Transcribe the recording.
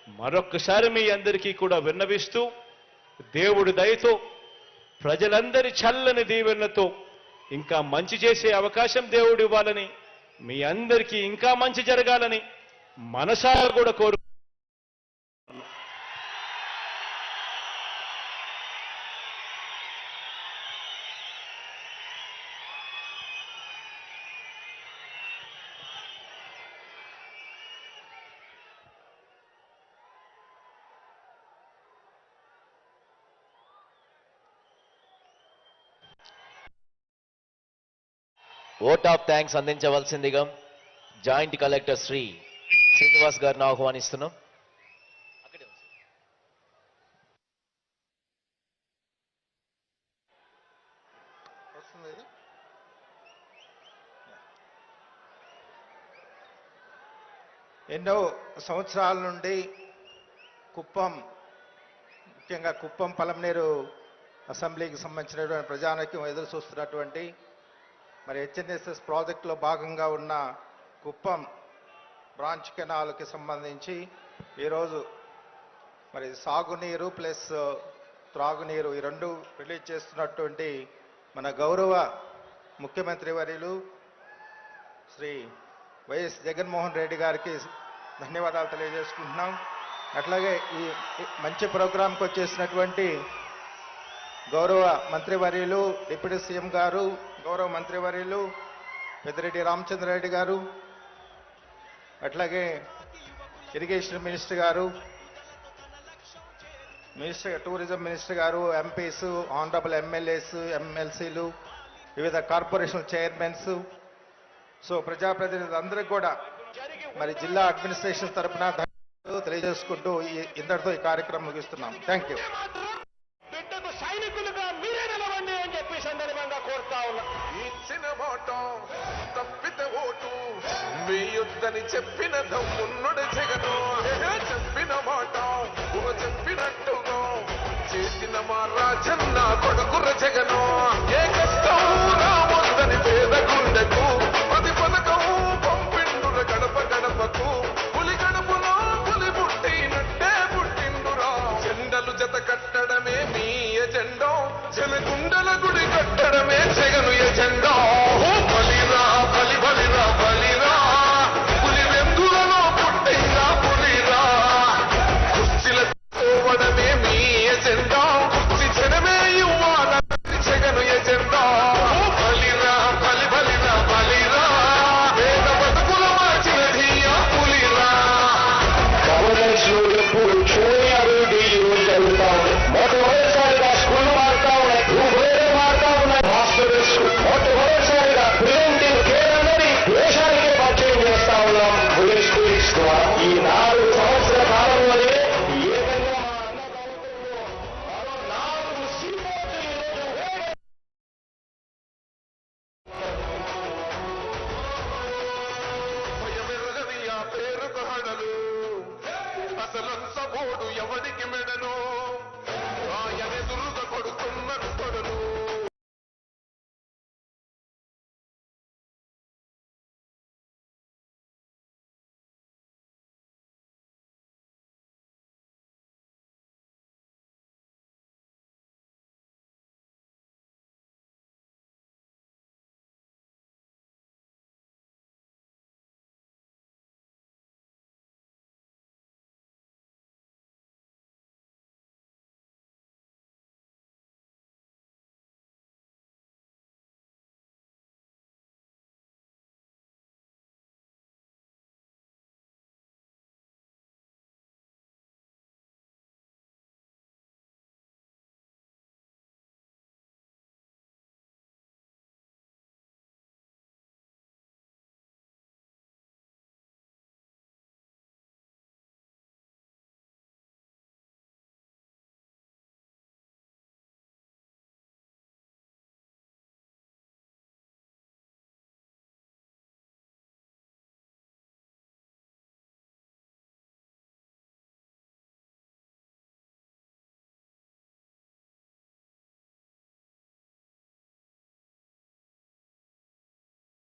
మరొక్కసారి మీ అందరికీ కూడా విన్నవిస్తూ దేవుడి దయతో ప్రజలందరి చల్లని దీవెనలతో ఇంకా మంచి చేసే అవకాశం దేవుడు ఇవ్వాలని, మీ అందరికీ ఇంకా మంచి జరగాలని మనసారా కూడా కోరు. ఓట్ ఆఫ్ థ్యాంక్స్ అందించవలసిందిగా జాయింట్ కలెక్టర్ శ్రీ శ్రీనివాస్ గారిని ఆహ్వానిస్తున్నాం. ఎన్నో సంవత్సరాల నుండి కుప్పం, ముఖ్యంగా కుప్పం పలమనేరు అసెంబ్లీకి సంబంధించినటువంటి ప్రజానికం ఎదురు చూస్తున్నటువంటి మరి హెచ్ఎన్ఎస్ఎస్ ప్రాజెక్టులో భాగంగా ఉన్న కుప్పం బ్రాంచ్ కెనాల్కి సంబంధించి ఈరోజు మరి సాగునీరు ప్లస్ త్రాగునీరు ఈ రెండు రిలీజ్ చేస్తున్నటువంటి మన గౌరవ ముఖ్యమంత్రి వర్యులు శ్రీ వైఎస్ జగన్మోహన్ రెడ్డి గారికి ధన్యవాదాలు తెలియజేసుకుంటున్నాం. అట్లాగే ఈ మంచి ప్రోగ్రాంకి వచ్చేసినటువంటి గౌరవ మంత్రివర్యులు డిప్యూటీ సీఎం గారు, గౌరవ మంత్రివర్యులు పెద్దిరెడ్డి రామచంద్రారెడ్డి గారు, అట్లాగే ఇరిగేషన్ మినిస్టర్ గారు, టూరిజం మినిస్టర్ గారు, ఎంపీస్, ఆనరబుల్ ఎమ్మెల్యేస్, ఎమ్మెల్సీలు, వివిధ కార్పొరేషన్ చైర్మన్స్, సో ప్రజాప్రతినిధులు అందరికీ కూడా మరి జిల్లా అడ్మినిస్ట్రేషన్ తరఫున తెలియజేసుకుంటూ ఇంతటితో ఈ కార్యక్రమం ముగిస్తున్నాం. Thank you. బిడ్డకు సైనికులుగా మీరే నిలవండి అని చెప్పి సందర్భంగా కోరుతా ఉన్నా. ఇచ్చిన మాట తప్పితే ఓటు వేయొద్దని చెప్పిన దమ్మున్నడు జగను. చెప్పిన మాట చెప్పినట్టుగా చేసిన మా రాజన్న కొడుకుర జగను. ఏ కష్టం రావద్దని పేద గుండెకు ప్రతి పథకం పంపిండుర గడప గడపకు. పులి గడపలో పులి పుట్టినట్టే పుట్టిండురా. జెండలు జత కట్టడమే మీ ఎజెండా, జనగుండల గుడి కట్టడమే జగను ఎజెండా. బలిరా బలి బలిరా బలిరా, పులి వెందులలో పుట్టిందా పులిరా. కుర్చీల పోవడమే మీ ఎజెండా, కుర్చీ జనమే ఇవ్వాలని జగను ఎజెండా. బలిరా బలి బలిరా బలిరా, వేద బతుకుల మార్చిన ధీయా పులిరా. గవర్నెన్స్ లో ఎప్పుడు చూడని అభివృద్ధి ఈరోజు జరుగుతా ఉంది. మొట్టమొదటిసారిగా స్కూల్ మారుతా ఉన్నాయి, భూభేదం మారుతా ఉన్నాయి, హాస్పిటల్స్ మొట్టమొదటిసారిగా ప్రివెంటివ్ కేర్ అనేది దేశానికి పరిచయం చేస్తా ఉన్నాం పోలీస్ స్కూల్స్ ద్వారా. ఈ 4 సంవత్సరాల కాలంలోనే ఏకంగా మా అన్నదాతల్లో మరో 4 సీపోర్ట్లు ఈరోజు భయమెరగని ఆ పేరుకు హడలు, అసలంత బోడు ఎవరికి మెడను. ఆయనెదురుగా కొడుతున్నారు కొడలు.